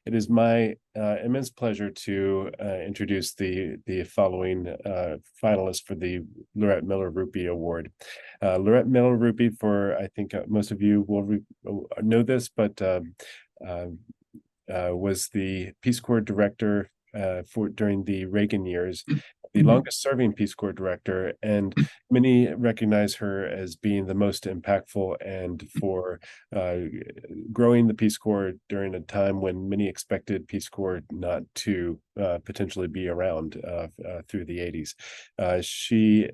It is my immense pleasure to introduce the following finalists for the Loret Miller Ruppe Award. Loret Miller Ruppe, for I think most of you will know this, but was the Peace Corps director during the Reagan years, the longest serving Peace Corps director, and many recognize her as being the most impactful and for growing the Peace Corps during a time when many expected Peace Corps not to potentially be around through the 80s. She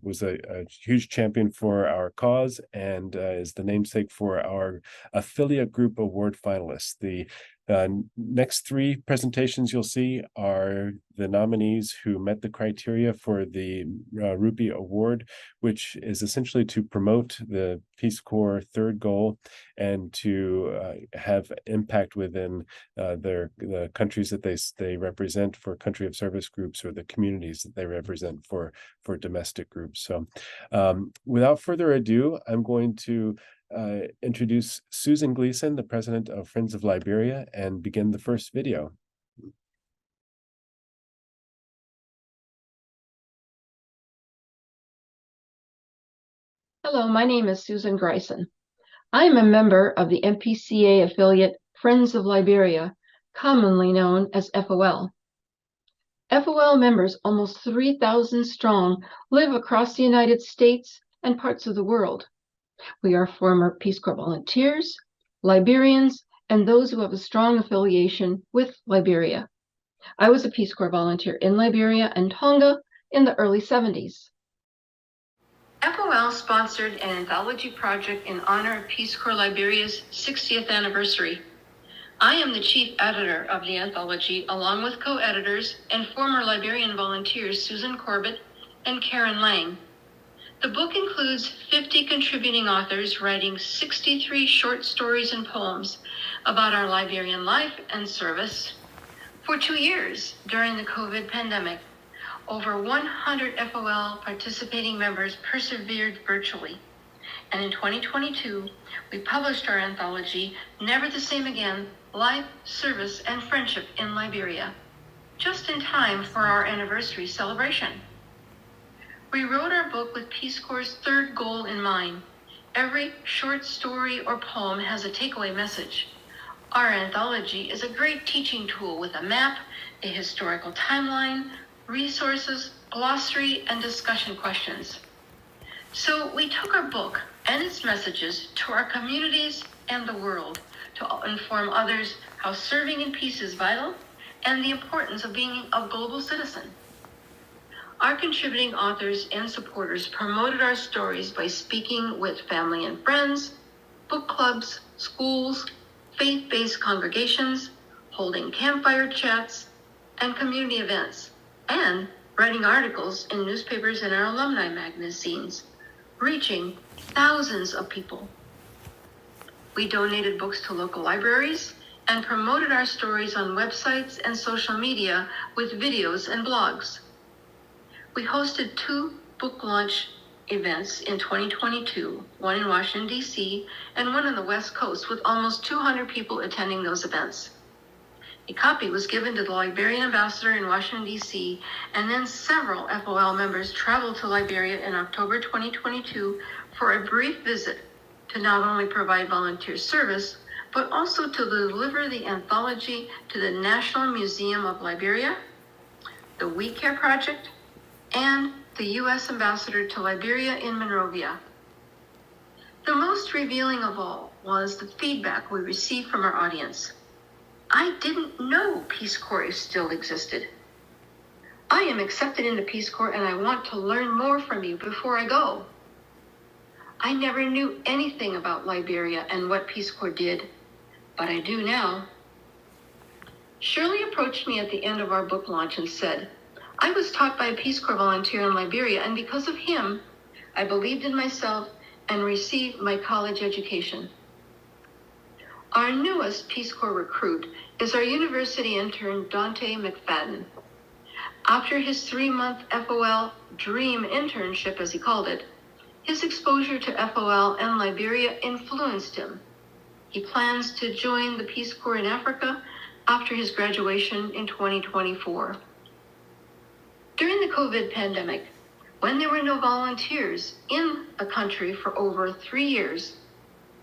was a huge champion for our cause and is the namesake for our affiliate group award finalists. The next three presentations you'll see are the nominees who met the criteria for the Ruppe Award, which is essentially to promote the Peace Corps third goal and to have impact within the countries that they represent for country of service groups, or the communities that they represent for domestic groups. So without further ado, I'm going to introduce Susan Gleason, the president of Friends of Liberia, and begin the first video. Hello, my name is Susan Gleason. I am a member of the MPCA affiliate Friends of Liberia, commonly known as FOL. FOL members, almost 3,000 strong, live across the United States and parts of the world. We are former Peace Corps volunteers, Liberians, and those who have a strong affiliation with Liberia. I was a Peace Corps volunteer in Liberia and Tonga in the early 70s. FOL sponsored an anthology project in honor of Peace Corps Liberia's 60th anniversary. I am the chief editor of the anthology, along with co-editors and former Liberian volunteers Susan Corbett and Karen Lang. The book includes 50 contributing authors writing 63 short stories and poems about our Liberian life and service. For 2 years during the COVID pandemic, over 100 FOL participating members persevered virtually. And in 2022, we published our anthology, Never the Same Again: Life, Service, and Friendship in Liberia, just in time for our anniversary celebration. We wrote our book with Peace Corps' third goal in mind. Every short story or poem has a takeaway message. Our anthology is a great teaching tool with a map, a historical timeline, resources, glossary, and discussion questions. So we took our book and its messages to our communities and the world to inform others how serving in peace is vital and the importance of being a global citizen. Our contributing authors and supporters promoted our stories by speaking with family and friends, book clubs, schools, faith-based congregations, holding campfire chats, and community events, and writing articles in newspapers and our alumni magazines, reaching thousands of people. We donated books to local libraries and promoted our stories on websites and social media with videos and blogs. We hosted 2 book launch events in 2022, one in Washington, D.C., and one on the West Coast, with almost 200 people attending those events. A copy was given to the Liberian ambassador in Washington, D.C., and then several FOL members traveled to Liberia in October 2022 for a brief visit to not only provide volunteer service, but also to deliver the anthology to the National Museum of Liberia, the We Care Project, and the U.S. Ambassador to Liberia in Monrovia. The most revealing of all was the feedback we received from our audience. I didn't know Peace Corps still existed. I am accepted into Peace Corps and I want to learn more from you before I go. I never knew anything about Liberia and what Peace Corps did, but I do now. Shirley approached me at the end of our book launch and said, I was taught by a Peace Corps volunteer in Liberia, and because of him, I believed in myself and received my college education. Our newest Peace Corps recruit is our university intern, Dante McFadden. After his 3-month FOL dream internship, as he called it, his exposure to FOL and Liberia influenced him. He plans to join the Peace Corps in Africa after his graduation in 2024. During the COVID pandemic, when there were no volunteers in a country for over 3 years,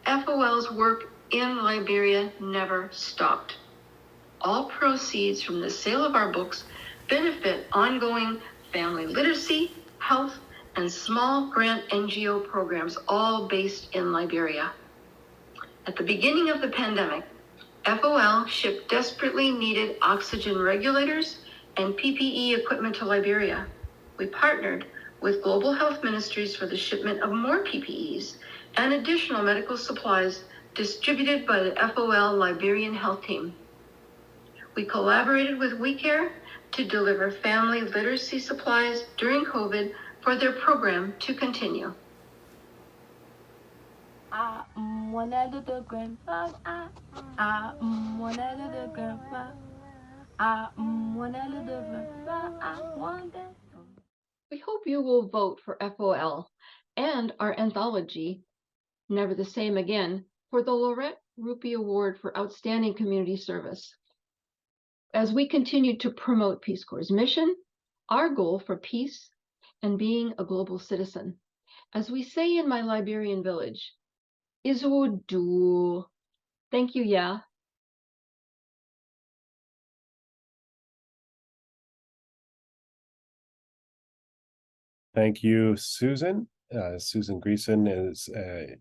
FOL's work in Liberia never stopped. All proceeds from the sale of our books benefit ongoing family literacy, health, and small grant NGO programs, all based in Liberia. At the beginning of the pandemic, FOL shipped desperately needed oxygen regulators and PPE equipment to Liberia. We partnered with Global Health Ministries for the shipment of more PPEs and additional medical supplies distributed by the FOL Liberian Health Team. We collaborated with WeCare to deliver family literacy supplies during COVID for their program to continue. One little grandpa. One little grandpa. One little grandpa. We hope you will vote for FOL and our anthology, Never the Same Again, for the Loret Ruppe Award for Outstanding Community Service. As we continue to promote Peace Corps' mission, our goal for peace, and being a global citizen. As we say in my Liberian village, Izudu. Thank you, yeah. Thank you, Susan. Susan Greason is a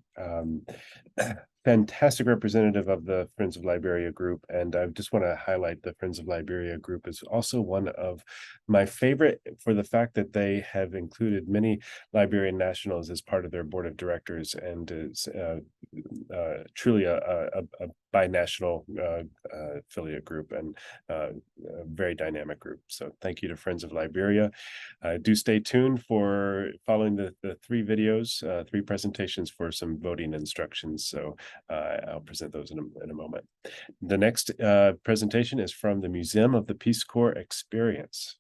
fantastic representative of the Friends of Liberia group, and I just want to highlight the Friends of Liberia group is also one of my favorite for the fact that they have included many Liberian nationals as part of their board of directors, and is truly a binational affiliate group and a very dynamic group. So thank you to Friends of Liberia. Do stay tuned for following the three videos, three presentations for some voting instructions. So I'll present those in a moment. The next presentation is from the Museum of the Peace Corps Experience.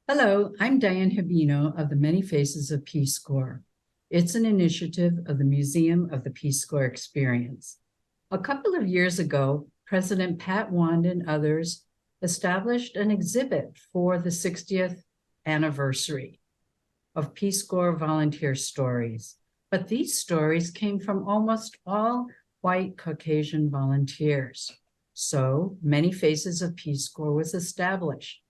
Hello, I'm Diane Habino of the Many Faces of Peace Corps. It's an initiative of the Museum of the Peace Corps Experience. A couple of years ago, President Pat Wand and others established an exhibit for the 60th anniversary of Peace Corps volunteer stories. But these stories came from almost all white Caucasian volunteers. So Many Faces of Peace Corps was established.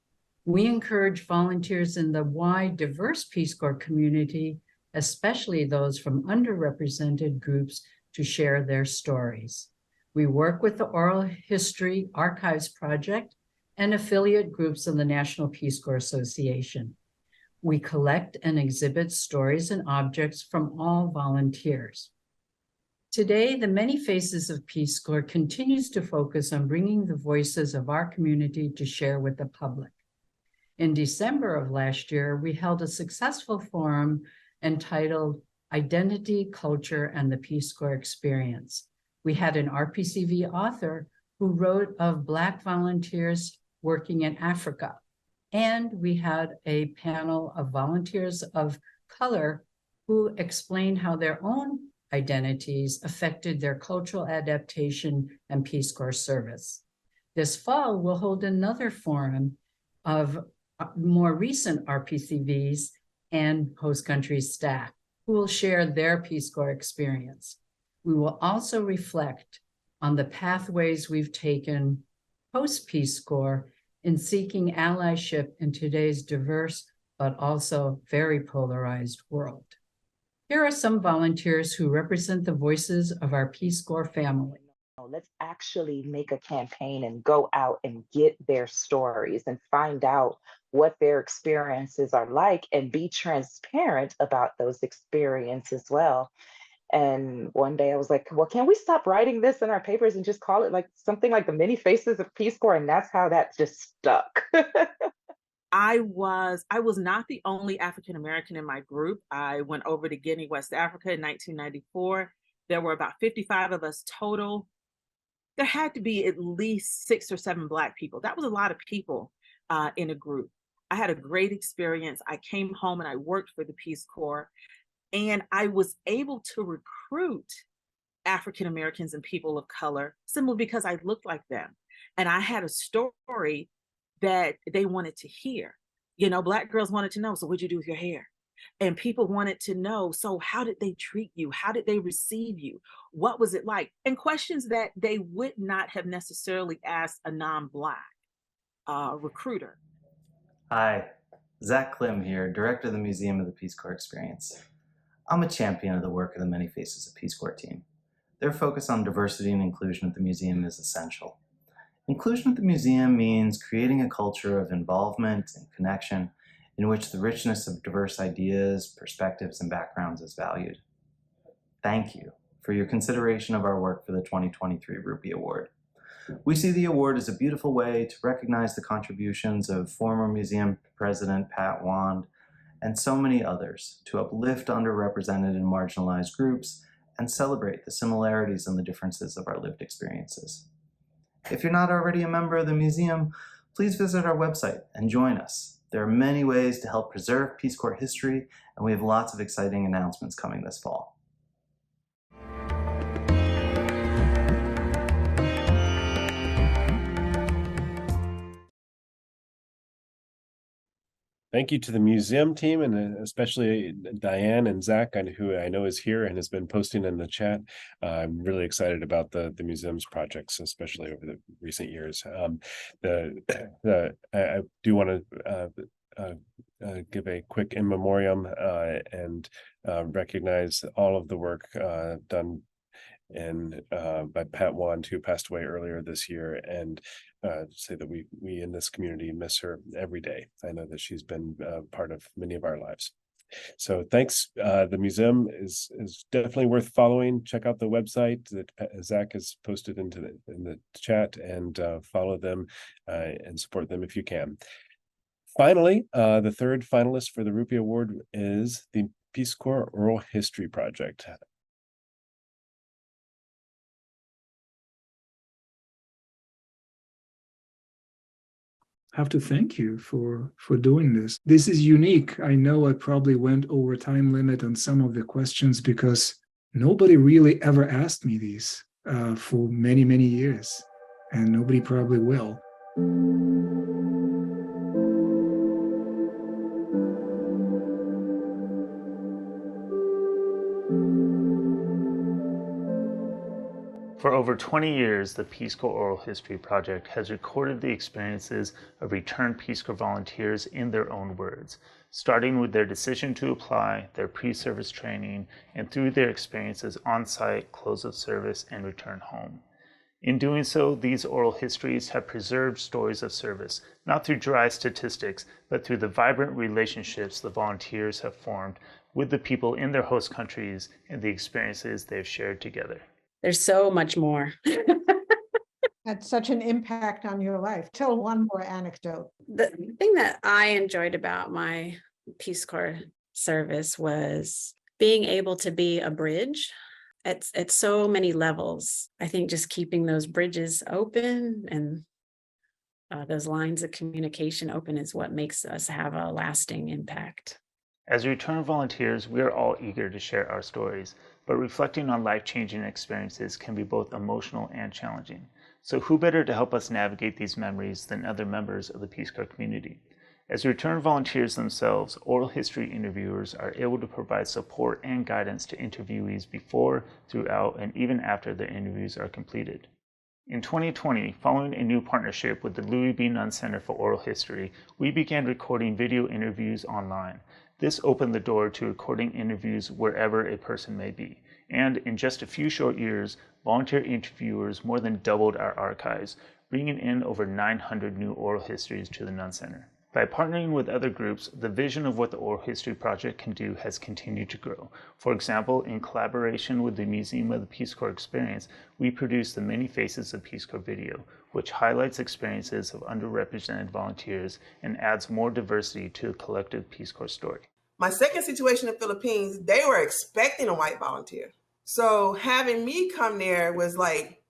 We encourage volunteers in the wide, diverse Peace Corps community, especially those from underrepresented groups, to share their stories. We work with the Oral History Archives Project and affiliate groups of the National Peace Corps Association. We collect and exhibit stories and objects from all volunteers. Today, the Many Faces of Peace Corps continues to focus on bringing the voices of our community to share with the public. In December of last year, we held a successful forum entitled Identity, Culture, and the Peace Corps Experience. We had an RPCV author who wrote of Black volunteers working in Africa. And we had a panel of volunteers of color who explained how their own identities affected their cultural adaptation and Peace Corps service. This fall, we'll hold another forum of more recent RPCVs and host country staff who will share their Peace Corps experience. We will also reflect on the pathways we've taken post-Peace Corps in seeking allyship in today's diverse but also very polarized world. Here are some volunteers who represent the voices of our Peace Corps family. Let's actually make a campaign and go out and get their stories and find out what their experiences are like and be transparent about those experiences as well. And one day I was like, well, can we stop writing this in our papers and just call it like something like the many faces of Peace Corps? And that's how that just stuck. I was not the only African American in my group. I went over to Guinea, West Africa in 1994. There were about 55 of us total. There had to be at least 6 or 7 Black people. That was a lot of people in a group. I had a great experience. I came home and I worked for the Peace Corps, and I was able to recruit African Americans and people of color simply because I looked like them. And I had a story that they wanted to hear. You know, Black girls wanted to know, so what'd you do with your hair? And people wanted to know, so how did they treat you? How did they receive you? What was it like? And questions that they would not have necessarily asked a non-Black recruiter. Hi, Zach Klim here, Director of the Museum of the Peace Corps Experience. I'm a champion of the work of the Many Faces of Peace Corps team. Their focus on diversity and inclusion at the museum is essential. Inclusion at the museum means creating a culture of involvement and connection in which the richness of diverse ideas, perspectives, and backgrounds is valued. Thank you for your consideration of our work for the 2023 Ruppe Award. We see the award as a beautiful way to recognize the contributions of former museum president Pat Wand and so many others to uplift underrepresented and marginalized groups and celebrate the similarities and the differences of our lived experiences. If you're not already a member of the museum, please visit our website and join us. There are many ways to help preserve Peace Corps history, and we have lots of exciting announcements coming this fall. Thank you to the museum team, and especially Diane and Zach, who I know is here and has been posting in the chat. I'm really excited about the museum's projects, especially over the recent years. I do want to give a quick in memoriam and recognize all of the work done by Pat Wand, who passed away earlier this year, and say that we in this community miss her every day. I know that she's been part of many of our lives. So thanks. The museum is definitely worth following. Check out the website that Zach has posted in the chat, and follow them and support them if you can. Finally, the third finalist for the Ruppe Award is the Peace Corps Oral History Project. Have to thank you for doing this. This is unique. I know I probably went over time limit on some of the questions because nobody really ever asked me these for many, many years, and nobody probably will. For over 20 years, the Peace Corps Oral History Project has recorded the experiences of returned Peace Corps volunteers in their own words, starting with their decision to apply, their pre-service training, and through their experiences on-site, close of service, and return home. In doing so, these oral histories have preserved stories of service, not through dry statistics, but through the vibrant relationships the volunteers have formed with the people in their host countries and the experiences they've shared together. There's so much more. Had such an impact on your life. Tell one more anecdote. The thing that I enjoyed about my Peace Corps service was being able to be a bridge at so many levels. I think just keeping those bridges open and those lines of communication open is what makes us have a lasting impact. As return volunteers, we are all eager to share our stories, but reflecting on life-changing experiences can be both emotional and challenging. So who better to help us navigate these memories than other members of the Peace Corps community? As return volunteers themselves, oral history interviewers are able to provide support and guidance to interviewees before, throughout, and even after their interviews are completed. In 2020, following a new partnership with the Louis B. Nunn Center for Oral History, we began recording video interviews online. This opened the door to recording interviews wherever a person may be. And in just a few short years, volunteer interviewers more than doubled our archives, bringing in over 900 new oral histories to the Nunn Center. By partnering with other groups, the vision of what the Oral History Project can do has continued to grow. For example, in collaboration with the Museum of the Peace Corps Experience, we produced the Many Faces of Peace Corps video, which highlights experiences of underrepresented volunteers and adds more diversity to the collective Peace Corps story. My second situation in the Philippines, they were expecting a white volunteer. So having me come there was like,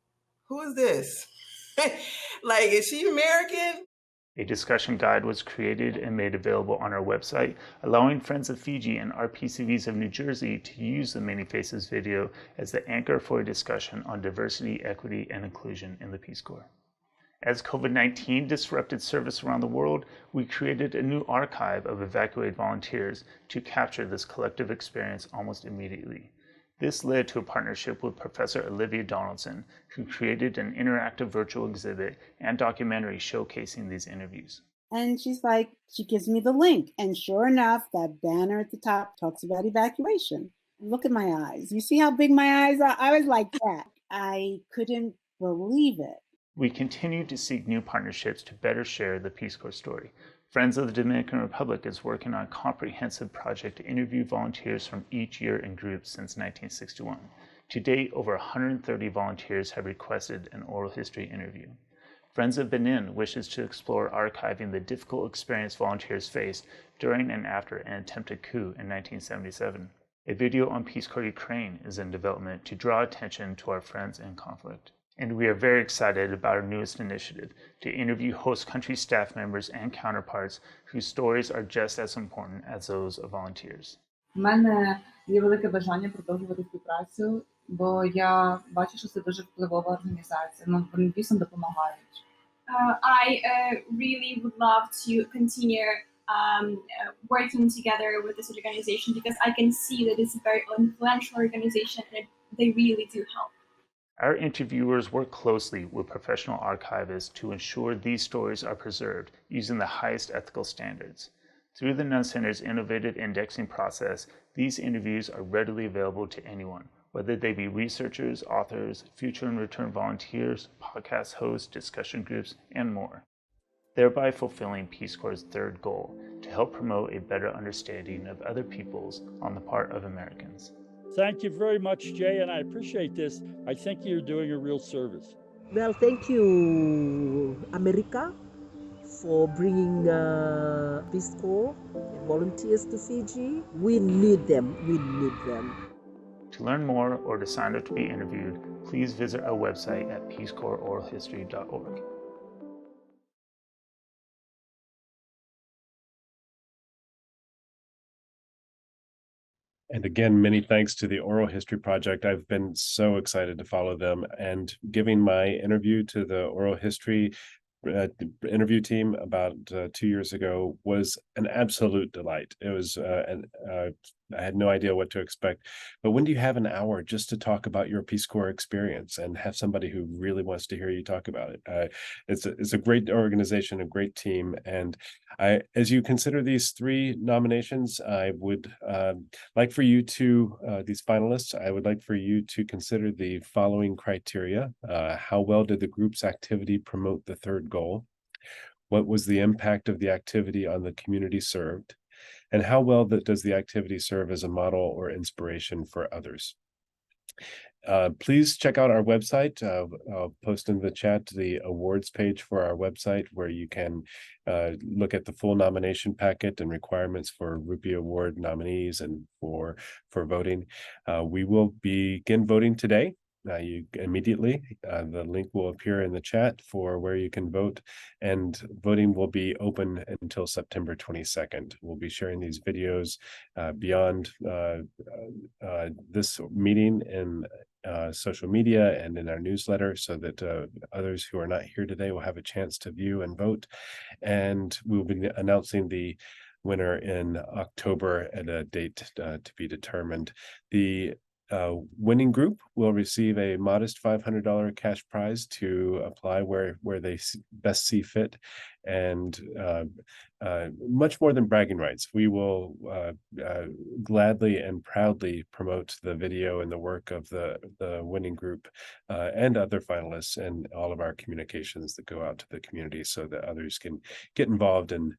who is this? Like, is she American? A discussion guide was created and made available on our website, allowing Friends of Fiji and RPCVs of New Jersey to use the Many Faces video as the anchor for a discussion on diversity, equity, and inclusion in the Peace Corps. As COVID-19 disrupted service around the world, we created a new archive of evacuated volunteers to capture this collective experience almost immediately. This led to a partnership with Professor Olivia Donaldson, who created an interactive virtual exhibit and documentary showcasing these interviews. And she's like, she gives me the link. And sure enough, that banner at the top talks about evacuation. Look at my eyes. You see how big my eyes are? I was like that. I couldn't believe it. We continue to seek new partnerships to better share the Peace Corps story. Friends of the Dominican Republic is working on a comprehensive project to interview volunteers from each year in groups since 1961. To date, over 130 volunteers have requested an oral history interview. Friends of Benin wishes to explore archiving the difficult experience volunteers faced during and after an attempted coup in 1977. A video on Peace Corps Ukraine is in development to draw attention to our friends in conflict. And we are very excited about our newest initiative to interview host country staff members and counterparts whose stories are just as important as those of volunteers. У мене є велике бажання продовжувати співпрацю, бо я бачу, що це дуже впливова організація. Вони дійсно допомагають. I really would love to continue working together with this organization because I can see that it's a very influential organization and they really do help. Our interviewers work closely with professional archivists to ensure these stories are preserved using the highest ethical standards. Through the Nunn Center's innovative indexing process, these interviews are readily available to anyone, whether they be researchers, authors, future and return volunteers, podcast hosts, discussion groups, and more, thereby fulfilling Peace Corps' third goal, to help promote a better understanding of other peoples on the part of Americans. Thank you very much, Jay, and I appreciate this. I think you're doing a real service. Well, thank you, America, for bringing Peace Corps volunteers to Fiji. We need them. We need them. To learn more or to sign up to be interviewed, please visit our website at peacecorpsoralhistory.org. And again, many thanks to the Oral History Project. I've been so excited to follow them, and giving my interview to the Oral History interview team about 2 years ago was an absolute delight. It was, I had no idea what to expect. But when do you have an hour just to talk about your Peace Corps experience and have somebody who really wants to hear you talk about it? It's a great organization, a great team. And as you consider these 3 nominations, I would like for you to, these finalists, I would like for you to consider the following criteria. How well did the group's activity promote the third goal? What was the impact of the activity on the community served? And how well does the activity serve as a model or inspiration for others? Please check out our website. I'll post in the chat the awards page for our website, where you can look at the full nomination packet and requirements for Ruppe Award nominees and for voting. We will begin voting today. Immediately. The link will appear in the chat for where you can vote, and voting will be open until September 22nd. We'll be sharing these videos beyond this meeting in social media and in our newsletter, so that others who are not here today will have a chance to view and vote. And we'll be announcing the winner in October at a date to be determined. The winning group will receive a modest $500 cash prize to apply where they best see fit, and much more than bragging rights. We will gladly and proudly promote the video and the work of the winning group and other finalists and all of our communications that go out to the community so that others can get involved and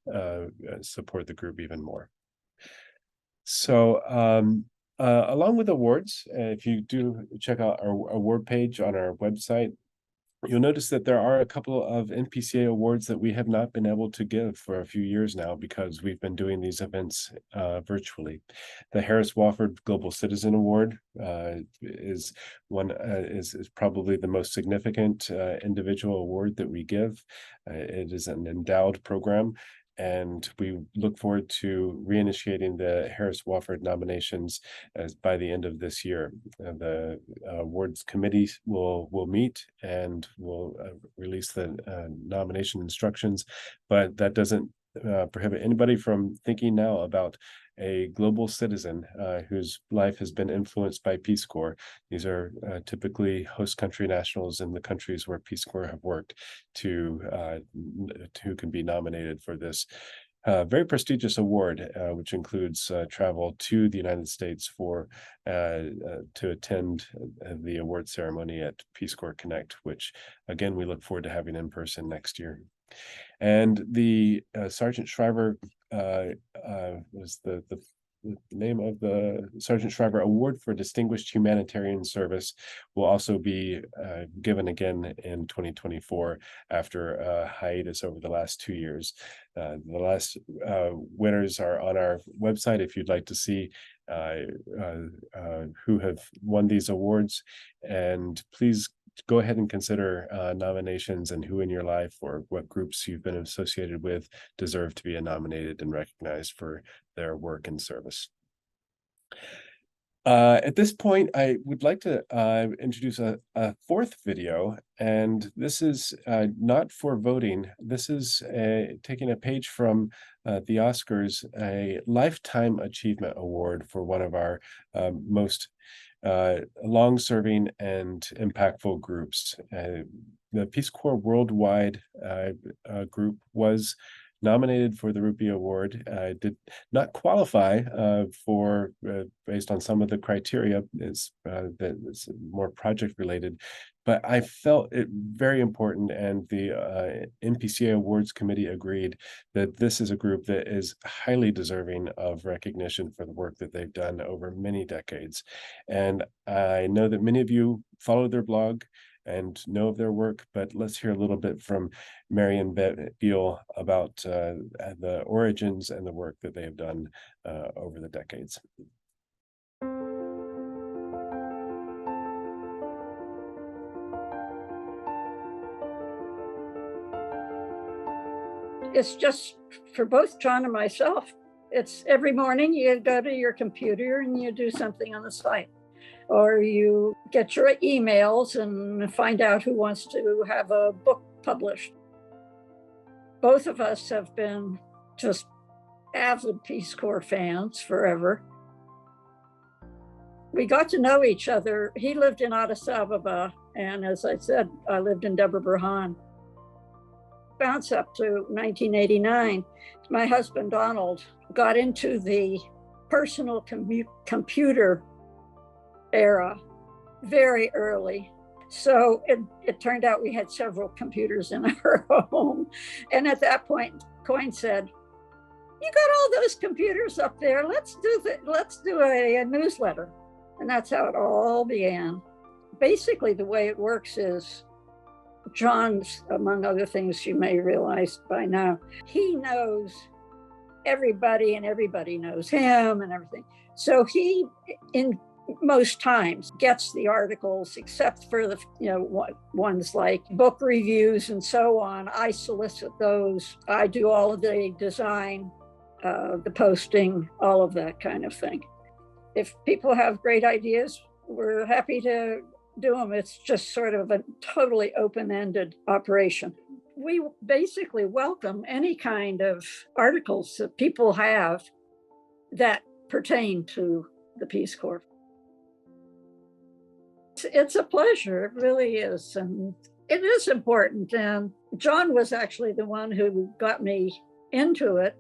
support the group even more. So along with awards, if you do check out our award page on our website, you'll notice that there are a couple of NPCA awards that we have not been able to give for a few years now because we've been doing these events virtually. The Harris Wofford Global Citizen Award is probably the most significant individual award that we give. It is an endowed program, and we look forward to reinitiating the Harris Wofford nominations by the end of this year. The awards committee will meet and will release the nomination instructions, but that doesn't prohibit anybody from thinking now about a global citizen whose life has been influenced by Peace Corps. These are typically host country nationals in the countries where Peace Corps have worked who can be nominated for this very prestigious award, which includes travel to the United States to attend the award ceremony at Peace Corps Connect, which again we look forward to having in person next year. And the Sergeant Shriver was the name of the Sergeant Shriver Award for Distinguished Humanitarian Service will also be given again in 2024 after a hiatus over the last 2 years. The last winners are on our website if you'd like to see who have won these awards, and please go ahead and consider nominations and who in your life or what groups you've been associated with deserve to be nominated and recognized for their work and service. At this point, I would like to introduce a fourth video, and this is not for voting. This is taking a page from the Oscars, a Lifetime Achievement Award for one of our most long-serving and impactful groups. The Peace Corps Worldwide group was nominated for the Ruppe Award. Did not qualify for based on some of the criteria that is more project related, but I felt it very important, and the NPCA Awards Committee agreed that this is a group that is highly deserving of recognition for the work that they've done over many decades. And I know that many of you follow their blog and know of their work, but let's hear a little bit from Marion Beal about the origins and the work that they have done over the decades. It's just for both John and myself. It's every morning you go to your computer and you do something on the site, or you get your emails and find out who wants to have a book published. Both of us have been just avid Peace Corps fans forever. We got to know each other. He lived in Addis Ababa, and as I said, I lived in Debre Birhan. Bounce up to 1989, my husband Donald got into the personal computer era very early. So it turned out we had several computers in our home. And at that point, Coyne said, "You got all those computers up there. Let's do a newsletter." And that's how it all began. Basically, the way it works is John's, among other things you may realize by now, he knows everybody and everybody knows him and everything. So he, in most times, gets the articles, except for the ones like book reviews and so on. I solicit those. I do all of the design, the posting, all of that kind of thing. If people have great ideas, we're happy to do them. It's just sort of a totally open-ended operation. We basically welcome any kind of articles that people have that pertain to the Peace Corps. It's a pleasure. It really is. And it is important. And John was actually the one who got me into it.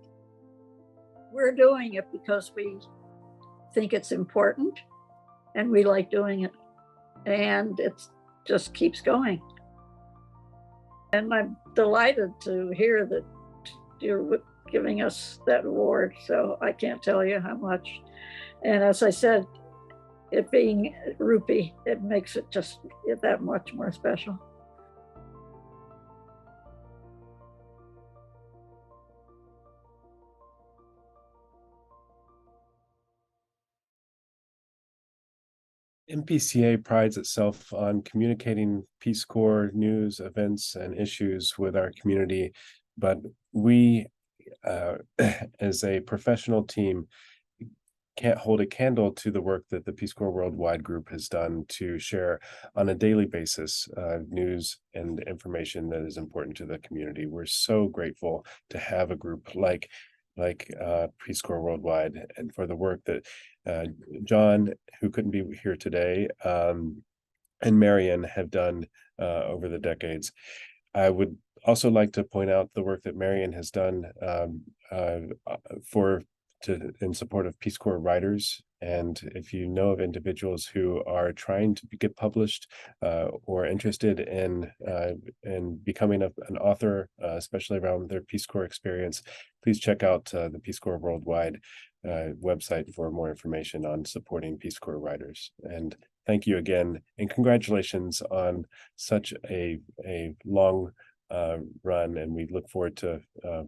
We're doing it because we think it's important and we like doing it. And it just keeps going. And I'm delighted to hear that you're giving us that award. So I can't tell you how much. And as I said, it being Ruppe, it makes it just that much more special. MPCA prides itself on communicating Peace Corps news, events, and issues with our community, but we, as a professional team, can't hold a candle to the work that the Peace Corps Worldwide Group has done to share on a daily basis news and information that is important to the community. We're so grateful to have a group like Peace Corps Worldwide, and for the work that John, who couldn't be here today, and Marion have done over the decades. I would also like to point out the work that Marion has done in support of Peace Corps writers. And if you know of individuals who are trying to get published or interested in becoming an author, especially around their Peace Corps experience, please check out the Peace Corps Worldwide website for more information on supporting Peace Corps writers. And thank you again, and congratulations on such a long run, and we look forward to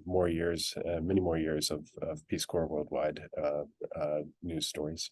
more years, many more years of Peace Corps Worldwide news stories.